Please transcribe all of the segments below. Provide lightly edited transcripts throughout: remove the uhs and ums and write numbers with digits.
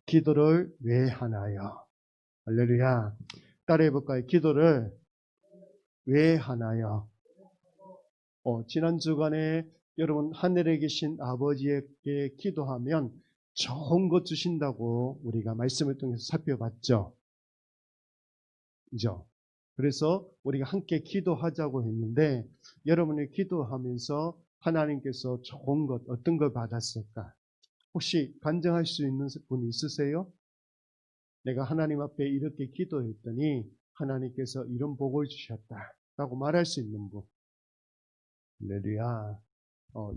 기도를 왜 하나요? 할렐루야. 따라해 볼까요? 기도를 왜 하나요? 지난 주간에 여러분 하늘에 계신 아버지에게 기도하면 좋은 것 주신다고 우리가 말씀을 통해서 살펴봤죠. 그죠? 그래서 우리가 함께 기도하자고 했는데 여러분이 기도하면서 하나님께서 좋은 것 어떤 걸 받았을까? 혹시 간증할 수 있는 분 있으세요? 내가 하나님 앞에 이렇게 기도했더니 하나님께서 이런 복을 주셨다 라고 말할 수 있는 분. 할렐루야.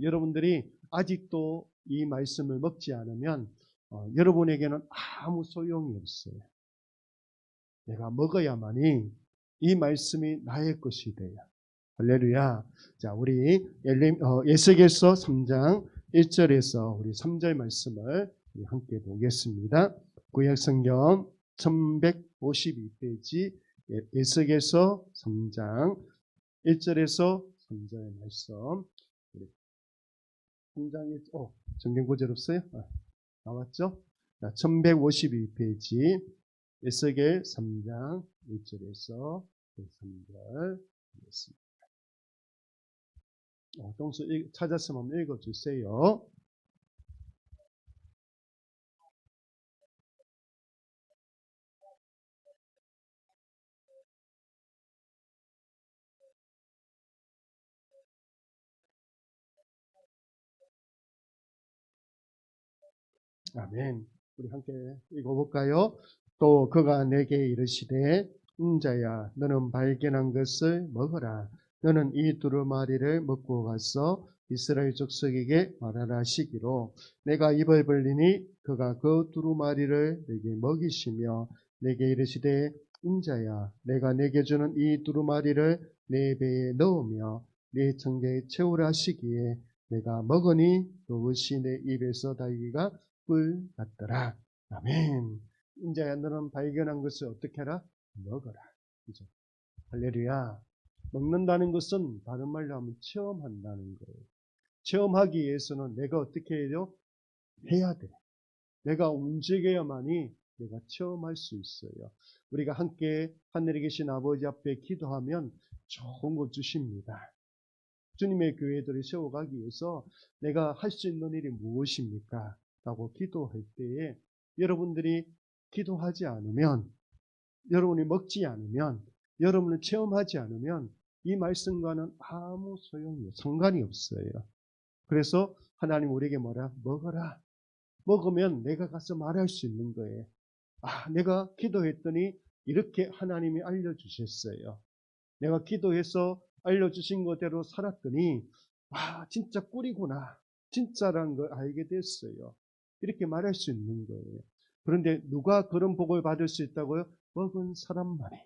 여러분들이 아직도 이 말씀을 먹지 않으면 여러분에게는 아무 소용이 없어요. 내가 먹어야만이 이 말씀이 나의 것이 돼요. 할렐루야. 자, 우리 에스겔서 3장 1절에서 우리 3절 말씀을 함께 보겠습니다. 구약성경 1152페이지 에스겔서 3장 1절에서 3절의 말씀. 3장 1, 정경 구절 없어요? 나왔죠? 1152페이지 에스겔 3장 1절에서 3절 보겠습니다. 동수 찾았으면 읽어주세요. 아멘. 우리 함께 읽어볼까요? 또 그가 내게 이르시되 인자야 너는 발견한 것을 먹어라. 너는 이 두루마리를 먹고 가서 이스라엘 족속에게 말하라 하시기로 내가 입을 벌리니 그가 그 두루마리를 내게 먹이시며 내게 이르시되 인자야 내가 내게 주는 이 두루마리를 내 배에 넣으며 내 청계에 채우라 하시기에 내가 먹으니 그것이 내 입에서 달기가 꿀 같더라. 아멘. 인자야 너는 발견한 것을 어떻게 하라? 먹어라. 그죠? 할렐루야. 먹는다는 것은 다른 말로 하면 체험한다는 거예요. 체험하기 위해서는 내가 어떻게 해요? 해야 돼. 내가 움직여야만이 내가 체험할 수 있어요. 우리가 함께 하늘에 계신 아버지 앞에 기도하면 좋은 것 주십니다. 주님의 교회들을 세워가기 위해서 내가 할 수 있는 일이 무엇입니까? 라고 기도할 때에 여러분들이 기도하지 않으면, 여러분이 먹지 않으면, 여러분을 체험하지 않으면 이 말씀과는 아무 소용이 상관이 없어요. 그래서 하나님 우리에게 뭐라? 먹어라. 먹으면 내가 가서 말할 수 있는 거예요. 내가 기도했더니 이렇게 하나님이 알려주셨어요. 내가 기도해서 알려주신 것대로 살았더니 진짜 꿀이구나. 진짜라는 걸 알게 됐어요. 이렇게 말할 수 있는 거예요. 그런데 누가 그런 복을 받을 수 있다고요? 먹은 사람만이,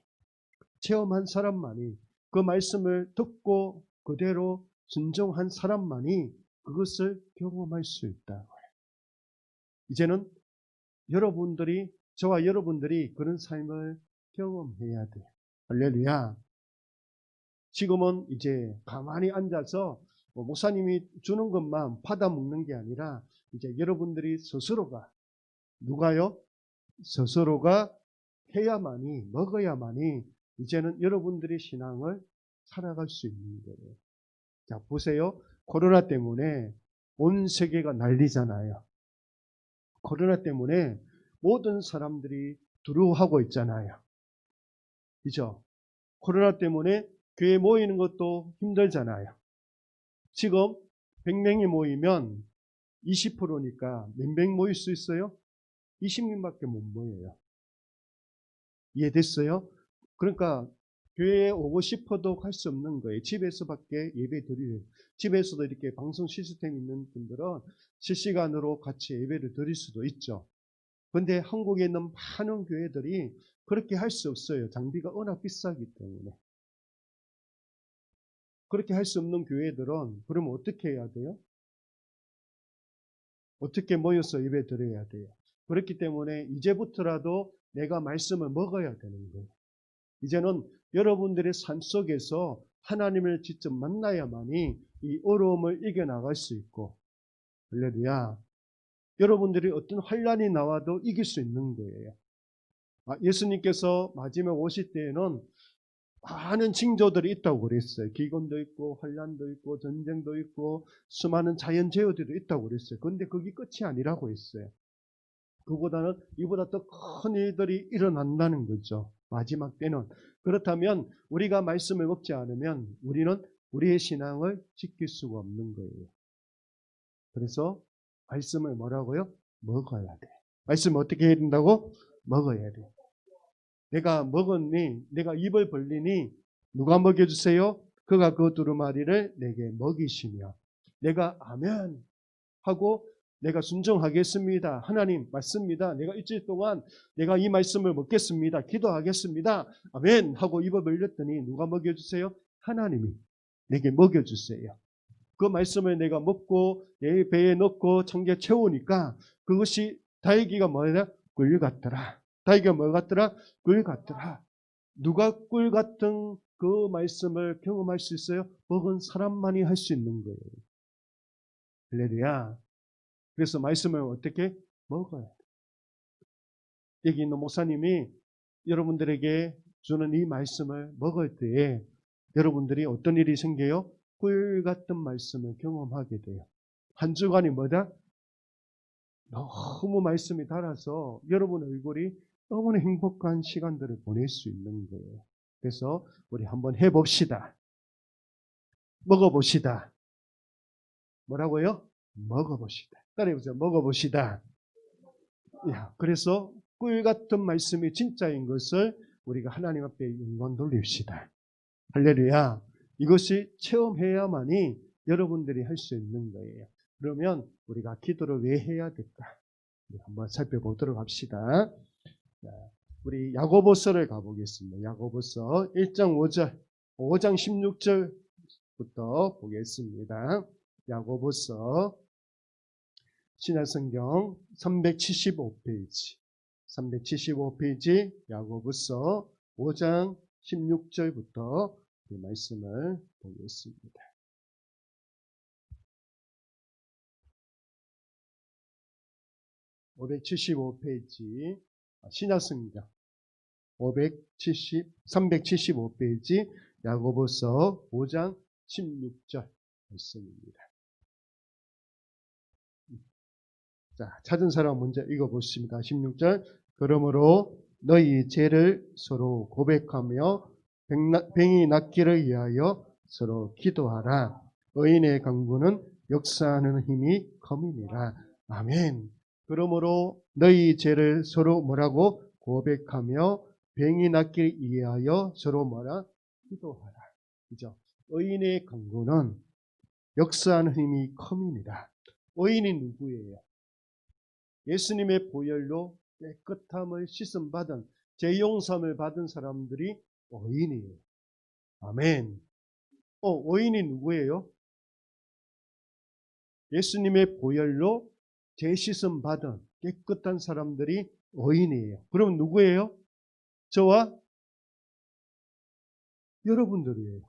체험한 사람만이, 그 말씀을 듣고 그대로 순종한 사람만이 그것을 경험할 수 있다고요. 이제는 여러분들이, 저와 여러분들이 그런 삶을 경험해야 돼요. 할렐루야. 지금은 이제 가만히 앉아서 목사님이 주는 것만 받아 먹는 게 아니라 이제 여러분들이 스스로가, 누가요? 스스로가 해야만이, 먹어야만이 이제는 여러분들의 신앙을 살아갈 수 있는 거예요. 자, 보세요. 코로나 때문에 온 세계가 난리잖아요. 코로나 때문에 모든 사람들이 두려워하고 있잖아요. 그죠? 코로나 때문에 교회 모이는 것도 힘들잖아요. 지금 100명이 모이면 20%니까 몇 명 모일 수 있어요? 20명밖에 못 모여요. 이해됐어요? 그러니까 교회에 오고 싶어도 갈 수 없는 거예요. 집에서밖에 예배 드리는. 집에서도 이렇게 방송 시스템 있는 분들은 실시간으로 같이 예배를 드릴 수도 있죠. 그런데 한국에 있는 많은 교회들이 그렇게 할 수 없어요. 장비가 워낙 비싸기 때문에. 그렇게 할 수 없는 교회들은 그러면 어떻게 해야 돼요? 어떻게 모여서 예배 드려야 돼요? 그렇기 때문에 이제부터라도 내가 말씀을 먹어야 되는 거예요. 이제는 여러분들의 삶 속에서 하나님을 직접 만나야만이 이 어려움을 이겨나갈 수 있고, 할렐루야. 여러분들이 어떤 환란이 나와도 이길 수 있는 거예요. 예수님께서 마지막 오실 때에는 많은 징조들이 있다고 그랬어요. 기근도 있고 환란도 있고 전쟁도 있고 수많은 자연재해들이 있다고 그랬어요. 그런데 그게 끝이 아니라고 했어요. 그보다는 이보다 더 큰 일들이 일어난다는 거죠. 마지막 때는. 그렇다면 우리가 말씀을 먹지 않으면 우리는 우리의 신앙을 지킬 수가 없는 거예요. 그래서 말씀을 뭐라고요? 먹어야 돼. 말씀 어떻게 해야 된다고? 먹어야 돼. 내가 먹었니? 내가 입을 벌리니? 누가 먹여주세요? 그가 그 두루마리를 내게 먹이시며 내가 아멘 하고 내가 순종하겠습니다. 하나님 맞습니다. 내가 일주일 동안 내가 이 말씀을 먹겠습니다. 기도하겠습니다. 아멘 하고 입을 벌렸더니 누가 먹여주세요? 하나님이 내게 먹여주세요. 그 말씀을 내가 먹고 내 배에 넣고 청개 채우니까 그것이 다이기가 뭐냐? 꿀 같더라. 다이기가 뭐 같더라? 꿀 같더라. 누가 꿀 같은 그 말씀을 경험할 수 있어요? 먹은 사람만이 할 수 있는 거예요. 할렐루야. 그래서 말씀을 어떻게 먹어야 돼. 여기 있는 목사님이 여러분들에게 주는 이 말씀을 먹을 때에 여러분들이 어떤 일이 생겨요? 꿀 같은 말씀을 경험하게 돼요. 한 주간이 뭐다? 너무 말씀이 달아서 여러분 얼굴이 너무나 행복한 시간들을 보낼 수 있는 거예요. 그래서 우리 한번 해봅시다. 먹어봅시다. 뭐라고요? 먹어봅시다. 따라해보세요. 먹어봅시다. 그래서 꿀 같은 말씀이 진짜인 것을 우리가 하나님 앞에 영광 돌립시다. 할렐루야. 이것이 체험해야만이 여러분들이 할 수 있는 거예요. 그러면 우리가 기도를 왜 해야 될까? 한번 살펴보도록 합시다. 우리 야고보서를 가보겠습니다. 야고보서 1장 5절, 5장 16절부터 보겠습니다. 야고보서 신약성경 375페이지, 375페이지 야고보서 5장 16절부터 이 말씀을 보겠습니다. (575페이지) 신약성경 375페이지 야고보서 5장 16절 말씀입니다. 자, 찾은 사람 먼저 읽어보십니다. 16절. 그러므로 너희 죄를 서로 고백하며 병이 낫기를 위하여 서로 기도하라. 의인의 강구는 역사하는 힘이 컴이니라. 아멘. 그러므로 너희 죄를 서로 뭐라고? 고백하며 병이 낫기 위하여 서로 뭐라? 기도하라. 그죠? 의인의 강구는 역사하는 힘이 컴이니라. 의인이 누구예요? 예수님의 보혈로 깨끗함을 씻음받은 죄 용서함을 받은 사람들이 의인이에요. 아멘. 의인이 누구예요? 예수님의 보혈로 죄 씻음 받은 깨끗한 사람들이 의인이에요. 그럼 누구예요? 저와 여러분들이에요.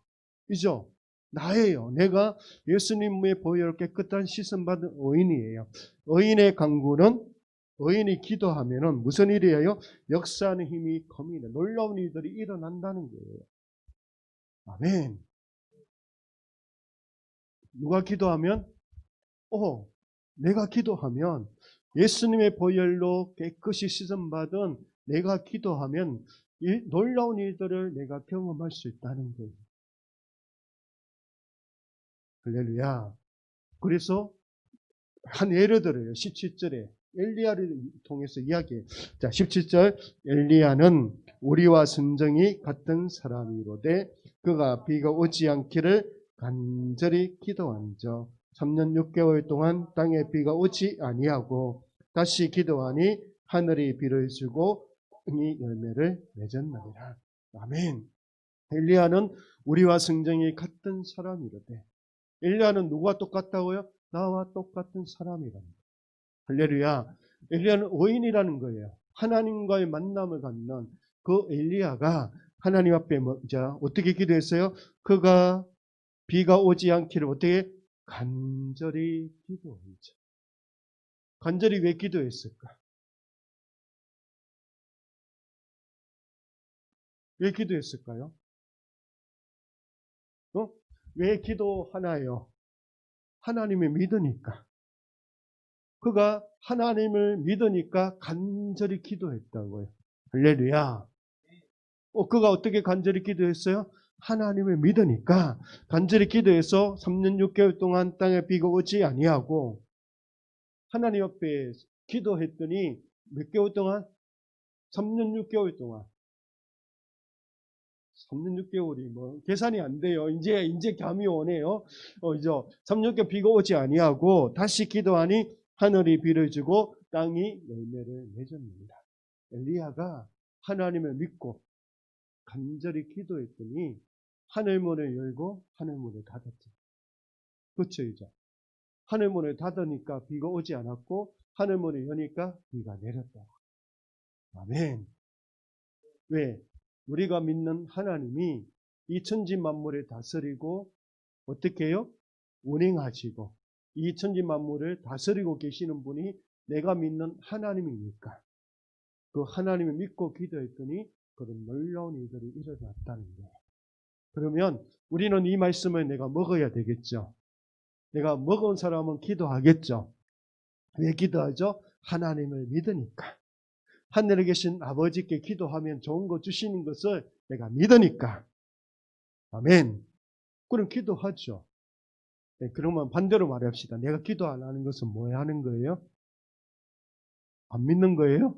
그죠? 나예요. 내가 예수님의 보혈로 깨끗한 씻음 받은 의인이에요. 의인의 강구는 의인이 기도하면은 무슨 일이에요? 역사하는 힘이 컴이네. 놀라운 일들이 일어난다는 거예요. 아멘. 누가 기도하면? 내가 기도하면 예수님의 보혈로 깨끗이 씻음받은 내가 기도하면 놀라운 일들을 내가 경험할 수 있다는 거예요. 할렐루야. 그래서 한 예를 들어요. 17절에 엘리야를 통해서 이야기해요. 자, 17절. 엘리야는 우리와 성정이 같은 사람이로되 그가 비가 오지 않기를 간절히 기도한저 3년 6개월 동안 땅에 비가 오지 아니하고 다시 기도하니 하늘이 비를 주고 땅이 열매를 맺었느니라. 아멘. 엘리야는 우리와 성정이 같은 사람이로되 엘리야는 누구와 똑같다고요? 나와 똑같은 사람이랍니다. 할렐루야. 엘리야는 의인이라는 거예요. 하나님과의 만남을 갖는 그 엘리야가 하나님 앞에 어떻게 기도했어요? 그가 비가 오지 않기를 어떻게 간절히 기도했죠. 간절히 왜 기도했을까? 왜 기도했을까요? 어? 왜 기도하나요? 하나님을 믿으니까. 그가 하나님을 믿으니까 간절히 기도했다고요. 할렐루야. 그가 어떻게 간절히 기도했어요? 하나님을 믿으니까 간절히 기도해서 3년 6개월 동안 땅에 비가 오지 아니하고 하나님 앞에 기도했더니 몇 개월 동안? 3년 6개월 동안. 3년 6개월이 뭐 계산이 안 돼요. 이제 감이 오네요. 이제 3년 6개월 비가 오지 아니하고 다시 기도하니 하늘이 비를 주고 땅이 열매를 맺었습니다. 엘리야가 하나님을 믿고 간절히 기도했더니 하늘문을 열고 하늘문을 닫았죠. 그렇죠, 이제. 하늘문을 닫으니까 비가 오지 않았고 하늘문을 여니까 비가 내렸다. 아멘. 왜? 우리가 믿는 하나님이 이 천지 만물을 다스리고 어떻게 해요? 운행하시고 이 천지 만물을 다스리고 계시는 분이 내가 믿는 하나님이니까 그 하나님을 믿고 기도했더니 그런 놀라운 일들이 일어났다는 거예요. 그러면 우리는 이 말씀을 내가 먹어야 되겠죠. 내가 먹은 사람은 기도하겠죠. 왜 기도하죠? 하나님을 믿으니까. 하늘에 계신 아버지께 기도하면 좋은 거 주시는 것을 내가 믿으니까. 아멘. 그럼 기도하죠. 네, 그러면 반대로 말합시다. 내가 기도 안 하는 것은 뭐 하는 거예요? 안 믿는 거예요?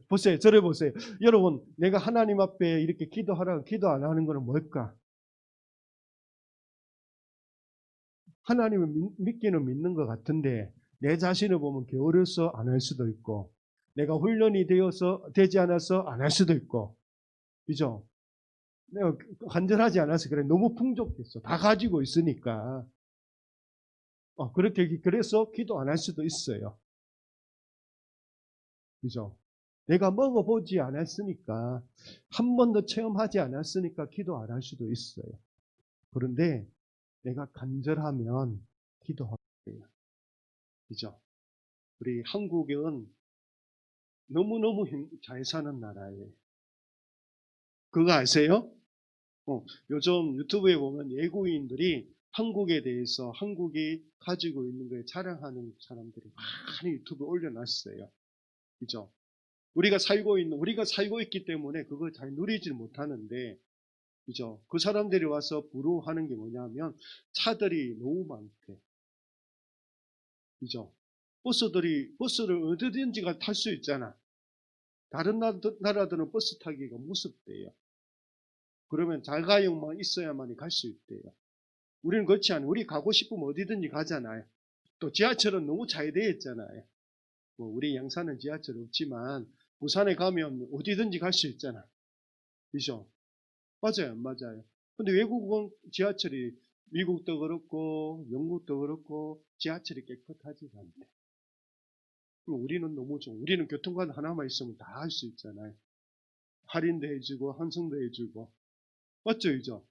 보세요. 저를 보세요. 여러분, 내가 하나님 앞에 이렇게 기도하라고 기도 안 하는 것은 뭘까? 하나님을 믿기는 믿는 것 같은데 내 자신을 보면 게으르서 안 할 수도 있고 내가 훈련이 되지 않아서 안 할 수도 있고 그죠? 내가 간절하지 않아서 그래. 너무 풍족했어. 다 가지고 있으니까. 그래서 기도 안 할 수도 있어요. 그죠? 내가 먹어보지 않았으니까, 한 번도 체험하지 않았으니까 기도 안 할 수도 있어요. 그런데 내가 간절하면 기도하게 돼요. 그죠? 우리 한국은 너무너무 잘 사는 나라예요. 그거 아세요? 요즘 유튜브에 보면 외국인들이 한국에 대해서 한국이 가지고 있는 걸 자랑하는 사람들이 많이 유튜브에 올려놨어요. 그죠? 우리가 살고 있기 때문에 그걸 잘 누리질 못하는데, 그죠? 그 사람들이 와서 부러워하는 게 뭐냐면 차들이 너무 많대. 그죠? 버스를 어디든지 탈 수 있잖아. 다른 나라들은 버스 타기가 무섭대요. 그러면 자가용만 있어야만 갈 수 있대요. 우리는 그렇지 않아요. 우리 가고 싶으면 어디든지 가잖아요. 또 지하철은 너무 잘 되어 있잖아요. 우리 양산은 지하철 없지만 부산에 가면 어디든지 갈 수 있잖아. 그죠? 맞아요, 안 맞아요? 근데 외국은 지하철이 미국도 그렇고 영국도 그렇고 지하철이 깨끗하지 않대. 우리는 너무 좋아. 우리는 교통카드 하나만 있으면 다 할 수 있잖아요. 할인도 해주고 환승도 해주고. 맞죠, 이죠?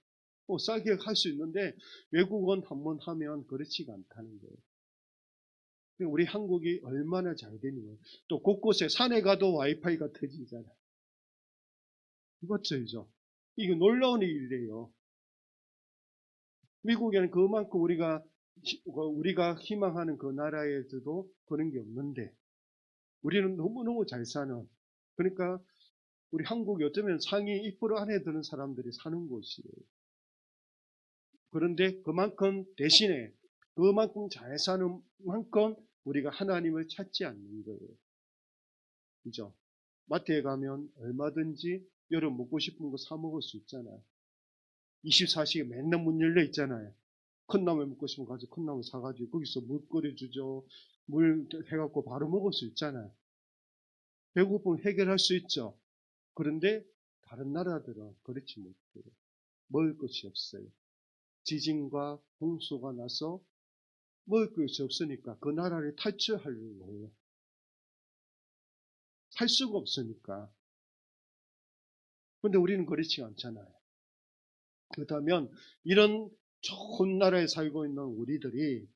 싸게 할 수 있는데 외국은 한번 하면 그렇지가 않다는 거예요. 우리 한국이 얼마나 잘 되는 거예요. 또 곳곳에 산에 가도 와이파이가 터지잖아. 맞죠, 이죠? 이게 놀라운 일이래요. 미국에는 그만큼 우리가 희망하는 그 나라에서도 그런 게 없는데 우리는 너무너무 잘 사는 그러니까 우리 한국이 어쩌면 상위 2% 안에 드는 사람들이 사는 곳이에요. 그런데 그만큼 대신에 그만큼 잘 사는 만큼 우리가 하나님을 찾지 않는 거예요. 그죠? 마트에 가면 얼마든지 여름 먹고 싶은 거 사 먹을 수 있잖아요. 24시간 맨날 문 열려 있잖아요. 콩나물 먹고 싶으면 가서 콩나물 사가지고 거기서 물 끓여주죠. 물 해갖고 바로 먹을 수 있잖아요. 배고픔 해결할 수 있죠. 그런데 다른 나라들은 그렇지 못해요. 먹을 것이 없어요. 지진과 홍수가 나서 먹을 것이 없으니까 그 나라를 탈출하려고 해요. 살 수가 없으니까. 그런데 우리는 그렇지 않잖아요. 그렇다면 이런 좋은 나라에 살고 있는 우리들이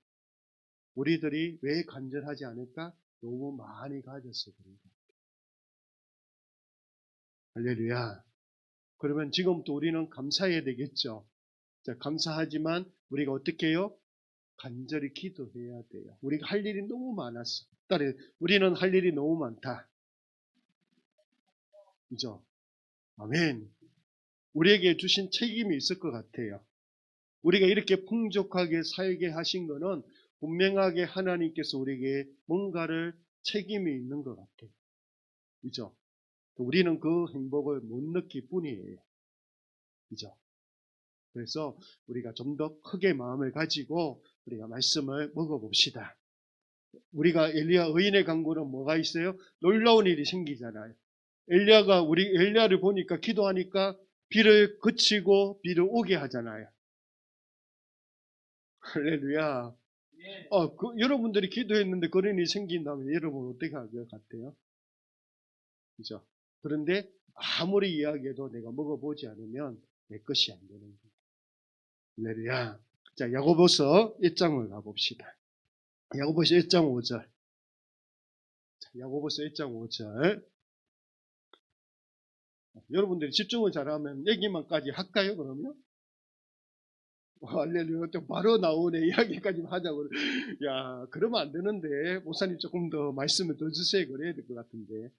우리들이 왜 간절하지 않을까? 너무 많이 가졌어. 할렐루야. 그러면 지금부터 우리는 감사해야 되겠죠. 자, 감사하지만 우리가 어떻게 해요? 간절히 기도해야 돼요. 우리가 할 일이 너무 많았어. 딸이 우리는 할 일이 너무 많다. 그죠? 아멘. 우리에게 주신 책임이 있을 것 같아요. 우리가 이렇게 풍족하게 살게 하신 거는 분명하게 하나님께서 우리에게 뭔가를 책임이 있는 것 같아요. 그죠? 우리는 그 행복을 못 느낄 뿐이에요. 그죠? 그래서 우리가 좀 더 크게 마음을 가지고 우리가 말씀을 먹어봅시다. 우리가 엘리야 의인의 강구는 뭐가 있어요? 놀라운 일이 생기잖아요. 우리 엘리야를 보니까 기도하니까 비를 그치고 비를 오게 하잖아요. 할렐루야. 여러분들이 기도했는데 그런 일이 생긴다면 여러분 어떻게 할 것 같아요? 그죠? 그런데 아무리 이야기해도 내가 먹어보지 않으면 내 것이 안 되는 거예요. 할렐루야. 자, 야고보서 1장을 가봅시다. 야고보서 1장 5절. 야고보서 1장 5절. 여러분들이 집중을 잘하면 얘기만까지 할까요, 그러면? 할렐루야. 또 바로 나오네. 이야기까지 하자고. 야, 그러면 안 되는데, 목사님 조금 더 말씀을 더 주세요. 그래야 될 것 같은데.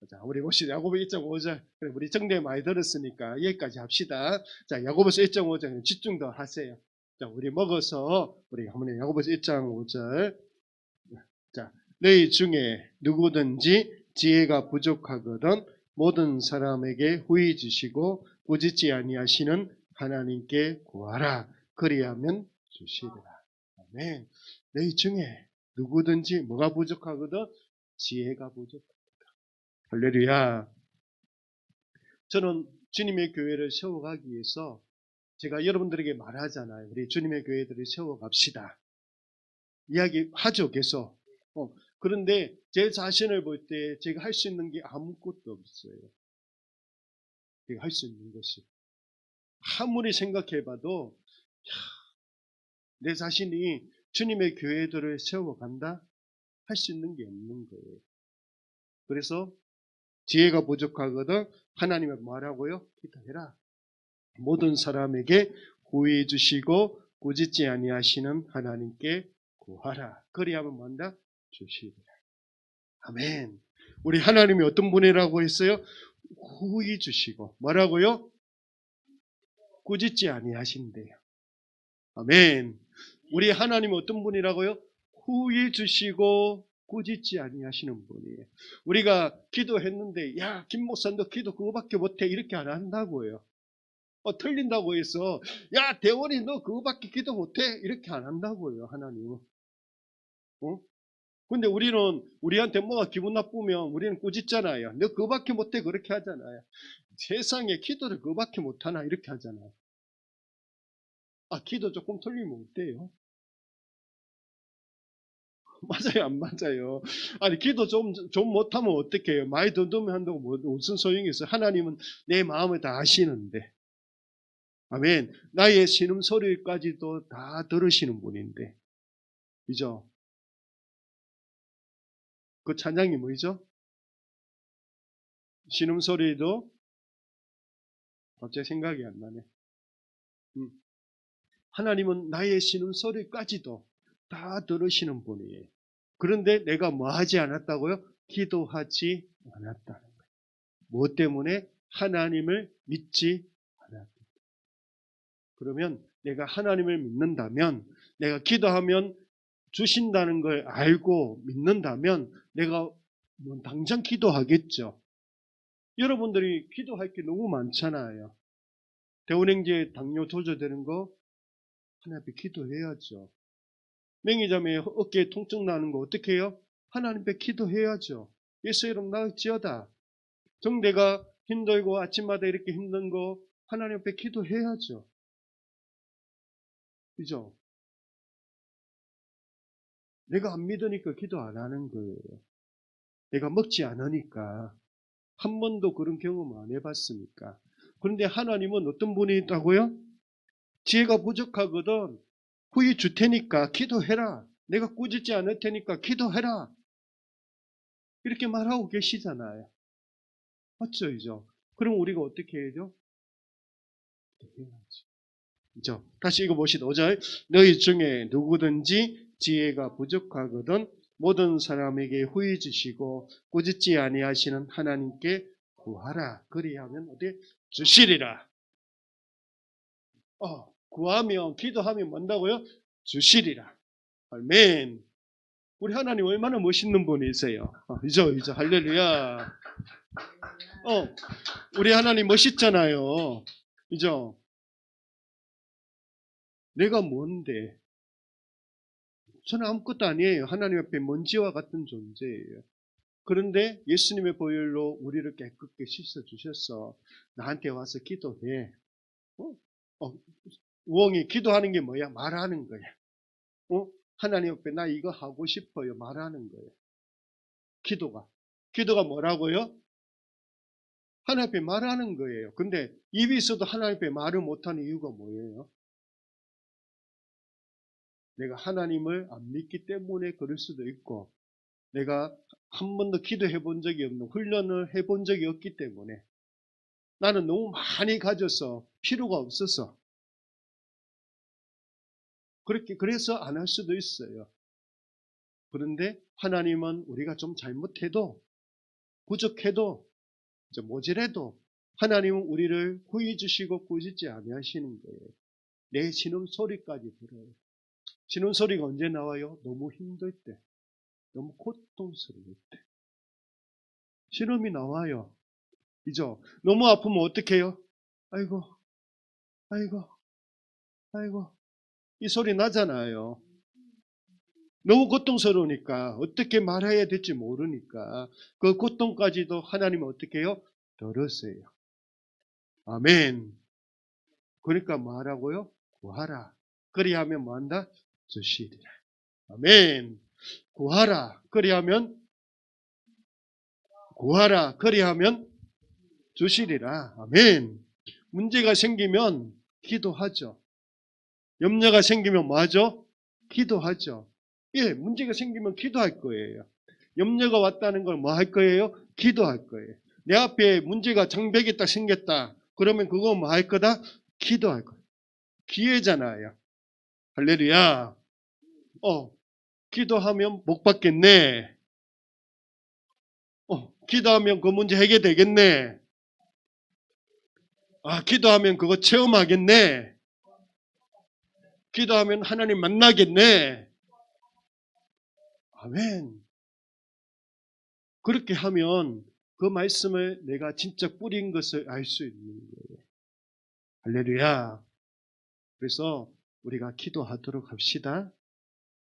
자, 우리 봅시다. 야고보 1.5절. 우리 정례 많이 들었으니까 여기까지 합시다. 자, 야고보서 1.5절 집중 더 하세요. 자, 우리 먹어서, 우리 한번 야고보서 1.5절. 자, 너희 중에 누구든지 지혜가 부족하거든 모든 사람에게 후히 주시고 꾸짖지 아니하시는 하나님께 구하라. 그리하면 주시리라. 아멘. 너희 중에 누구든지 뭐가 부족하거든? 지혜가 부족하다. 할렐루야. 저는 주님의 교회를 세워가기 위해서 제가 여러분들에게 말하잖아요. 우리 주님의 교회들을 세워갑시다. 이야기하죠, 계속. 그런데 제 자신을 볼 때 제가 할 수 있는 게 아무것도 없어요. 제가 할 수 있는 것이. 아무리 생각해봐도 내 자신이 주님의 교회들을 세워간다? 할 수 있는 게 없는 거예요. 그래서 지혜가 부족하거든 하나님을 뭐하라고요? 기도해라. 모든 사람에게 구해 주시고 꾸짖지 아니하시는 하나님께 구하라. 그리하면 뭔다? 주시리라. 아멘. 우리 하나님이 어떤 분이라고 했어요? 후히 주시고 뭐라고요? 꾸짖지 아니하신대요. 아멘. 우리 하나님은 어떤 분이라고요? 후히 주시고 꾸짖지 아니하시는 분이에요. 우리가 기도했는데 야, 김 목사님도 기도 그거밖에 못해 이렇게 안 한다고요. 틀린다고 해서 야, 대원이 너 그거밖에 기도 못해 이렇게 안 한다고요. 하나님은. 근데 우리는 우리한테 뭐가 기분 나쁘면 우리는 꾸짖잖아요. 너 그거밖에 못해 그렇게 하잖아요. 세상에 기도를 그거밖에 못하나 이렇게 하잖아요. 기도 조금 틀리면 어때요? 맞아요, 안 맞아요? 아니, 기도 좀 못하면 어떡해요? 많이 던두면 한다고 무슨 소용이 있어요? 하나님은 내 마음을 다 아시는데. 아멘. 나의 신음소리까지도 다 들으시는 분인데. 그죠? 그 찬양이 뭐죠? 신음소리도 갑자기 생각이 안 나네. 하나님은 나의 신음소리까지도 다 들으시는 분이에요. 그런데 내가 뭐 하지 않았다고요? 기도하지 않았다는 거예요. 무엇 때문에? 하나님을 믿지 않았다. 그러면 내가 하나님을 믿는다면, 내가 기도하면 주신다는 걸 알고 믿는다면 내가 당장 기도하겠죠. 여러분들이 기도할 게 너무 많잖아요. 대원행제 당뇨 조절되는 거 하나님 앞에 기도해야죠. 맹이자매 어깨에 통증 나는 거 어떻게 해요? 하나님 앞에 기도해야죠. 예수 이름 나을지어다. 정대가 힘들고 아침마다 이렇게 힘든 거 하나님 앞에 기도해야죠. 그죠? 내가 안 믿으니까 기도 안 하는 거예요. 내가 먹지 않으니까. 한 번도 그런 경험 안 해봤으니까. 그런데 하나님은 어떤 분이 있다고요? 지혜가 부족하거든 후히 줄 테니까 기도해라. 내가 꾸짖지 않을 테니까 기도해라. 이렇게 말하고 계시잖아요. 맞죠, 이죠? 그럼 우리가 어떻게 해야죠? 그죠? 다시 읽어보시다. 5절. 너희 중에 누구든지 지혜가 부족하거든 모든 사람에게 후히 주시고 꾸짖지 아니하시는 하나님께 구하라. 그리하면 어디 주시리라. 구하면 기도하면 뭔다고요? 주시리라. 아멘. 우리 하나님 얼마나 멋있는 분이세요. 이죠. 할렐루야. 우리 하나님 멋있잖아요. 이죠? 내가 뭔데? 저는 아무것도 아니에요. 하나님 앞에 먼지와 같은 존재예요. 그런데 예수님의 보혈로 우리를 깨끗게 씻어주셨어. 나한테 와서 기도해. 우엉이 기도하는 게 뭐야? 말하는 거야. 하나님 앞에 나 이거 하고 싶어요. 말하는 거예요. 기도가 뭐라고요? 하나님 앞에 말하는 거예요. 근데 입이 있어도 하나님 앞에 말을 못하는 이유가 뭐예요? 내가 하나님을 안 믿기 때문에 그럴 수도 있고, 내가 한 번도 기도해 본 적이 없는, 훈련을 해 본 적이 없기 때문에, 나는 너무 많이 가져서 필요가 없어서 그래서 안 할 수도 있어요. 그런데 하나님은 우리가 좀 잘못해도, 부족해도, 모자라도 하나님은 우리를 구해 주시고 꾸짖지 아니하시는 거예요. 내 신음소리까지 들어요. 신음소리가 언제 나와요? 너무 힘들 때, 너무 고통스러울 때 신음이 나와요. 이죠? 너무 아프면 어떻게 해요? 아이고, 아이고, 아이고. 이 소리 나잖아요. 너무 고통스러우니까 어떻게 말해야 될지 모르니까 그 고통까지도 하나님은 어떻게 해요? 들으세요. 아멘. 그러니까 뭐하라고요? 구하라. 그리하면 뭐한다? 주시리라. 아멘. 구하라. 그리하면 구하라. 그리하면 주시리라. 아멘. 문제가 생기면 기도하죠. 염려가 생기면 뭐하죠? 기도하죠. 예, 문제가 생기면 기도할 거예요. 염려가 왔다는 걸 뭐 할 거예요? 기도할 거예요. 내 앞에 문제가 장벽이 딱 생겼다. 그러면 그거 뭐 할 거다? 기도할 거예요. 기회잖아요. 할렐루야. 기도하면 복 받겠네. 기도하면 그 문제 해결되겠네. 기도하면 그거 체험하겠네. 기도하면 하나님 만나겠네. 아멘. 그렇게 하면 그 말씀을 내가 진짜 뿌린 것을 알 수 있는 거예요. 할렐루야. 그래서 우리가 기도하도록 합시다.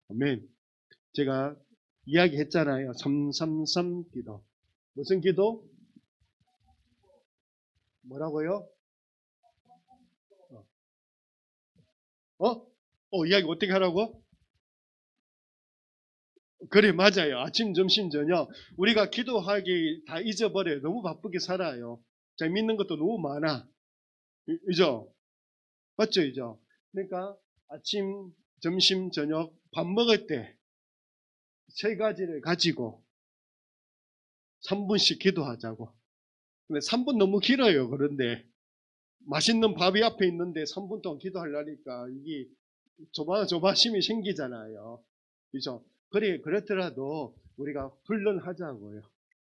아멘. 제가 이야기했잖아요. 333 기도. 무슨 기도? 뭐라고요? 이야기 어떻게 하라고? 그래, 맞아요. 아침, 점심, 저녁. 우리가 기도하기 다 잊어버려요. 너무 바쁘게 살아요. 자, 믿는 것도 너무 많아. 이죠? 맞죠, 이죠? 그러니까 아침, 점심, 저녁, 밥 먹을 때 세 가지를 가지고 3분씩 기도하자고. 근데 3분 너무 길어요. 그런데 맛있는 밥이 앞에 있는데 3분 동안 기도하려니까 이게 조바심이 생기잖아요. 그죠? 그렇더라도 우리가 훈련하자고요.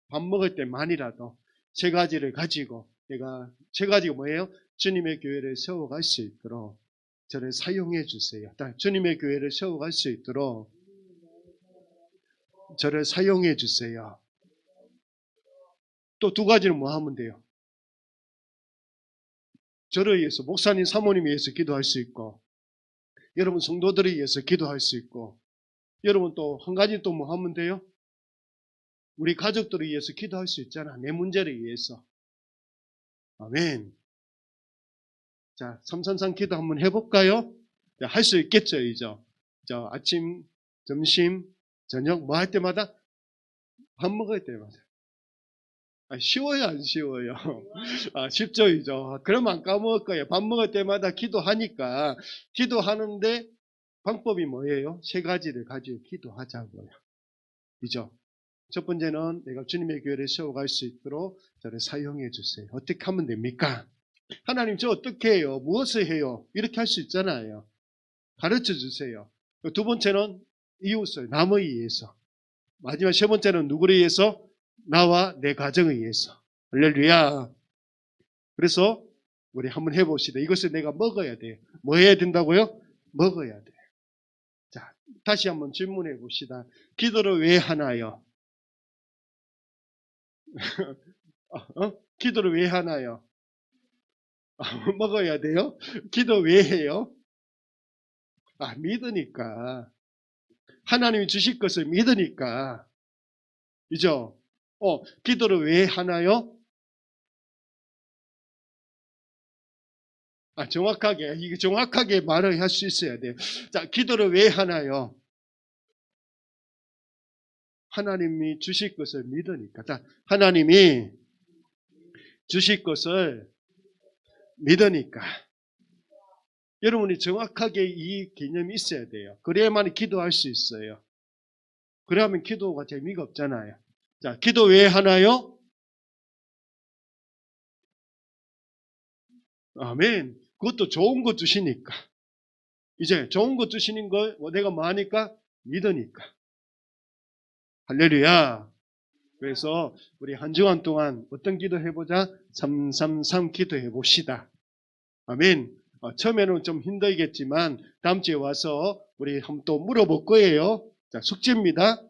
밥 먹을 때만이라도 세 가지를 가지고 내가 세 가지가 뭐예요? 주님의 교회를 세워갈 수 있도록 저를 사용해 주세요. 주님의 교회를 세워갈 수 있도록 저를 사용해 주세요. 또 두 가지는 뭐 하면 돼요? 저를 위해서, 목사님, 사모님 위해서 기도할 수 있고, 여러분 성도들을 위해서 기도할 수 있고, 여러분 또 한 가지 또 뭐 하면 돼요? 우리 가족들을 위해서 기도할 수 있잖아. 내 문제를 위해서. 아멘. 자, 333 기도 한번 해볼까요? 할 수 있겠죠, 이제. 아침, 점심, 저녁 뭐 할 때마다? 밥 먹을 때마다. 쉬워요, 안 쉬워요? 쉽죠, 이죠. 그러면 안 까먹을 거예요. 밥 먹을 때마다 기도하니까, 기도하는데 방법이 뭐예요? 세 가지를 가지고 기도하자고요. 그죠? 첫 번째는 내가 주님의 교회를 세워갈 수 있도록 저를 사용해 주세요. 어떻게 하면 됩니까? 하나님 저 어떻게 해요? 무엇을 해요? 이렇게 할 수 있잖아요. 가르쳐 주세요. 두 번째는 이웃을 남을 위해서. 마지막 세 번째는 누구를 위해서? 나와 내 가정을 위해서. 할렐루야. 그래서 우리 한번 해봅시다. 이것을 내가 먹어야 돼요. 뭐 해야 된다고요? 먹어야 돼요. 자, 다시 한번 질문해 봅시다. 기도를 왜 하나요? 기도를 왜 하나요? 먹어야 돼요? 기도 왜 해요? 믿으니까. 하나님이 주실 것을 믿으니까. 그죠? 기도를 왜 하나요? 정확하게 말을 할 수 있어야 돼요. 자, 기도를 왜 하나요? 하나님이 주실 것을 믿으니까. 자, 하나님이 주실 것을 믿으니까. 여러분이 정확하게 이 개념이 있어야 돼요. 그래야만 기도할 수 있어요. 그러면 기도가 재미가 없잖아요. 자, 기도 왜 하나요? 아멘. 그것도 좋은 거 주시니까. 이제 좋은 거 주시는 걸 내가 뭐 하니까? 믿으니까. 할렐루야. 그래서 우리 한 주간 동안 어떤 기도 해보자? 333 기도해 봅시다. 아멘. 처음에는 좀 힘들겠지만 다음 주에 와서 우리 한번 또 물어볼 거예요. 자, 숙제입니다.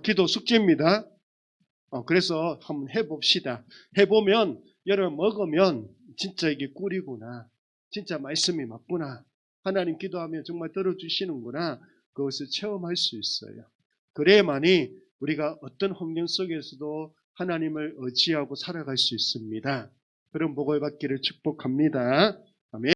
기도 숙제입니다. 그래서 한번 해봅시다. 해보면 여러분 먹으면 진짜 이게 꿀이구나. 진짜 말씀이 맞구나. 하나님 기도하면 정말 들어주시는구나. 그것을 체험할 수 있어요. 그래야만이 우리가 어떤 환경 속에서도 하나님을 의지하고 살아갈 수 있습니다. 그런 복을 받기를 축복합니다.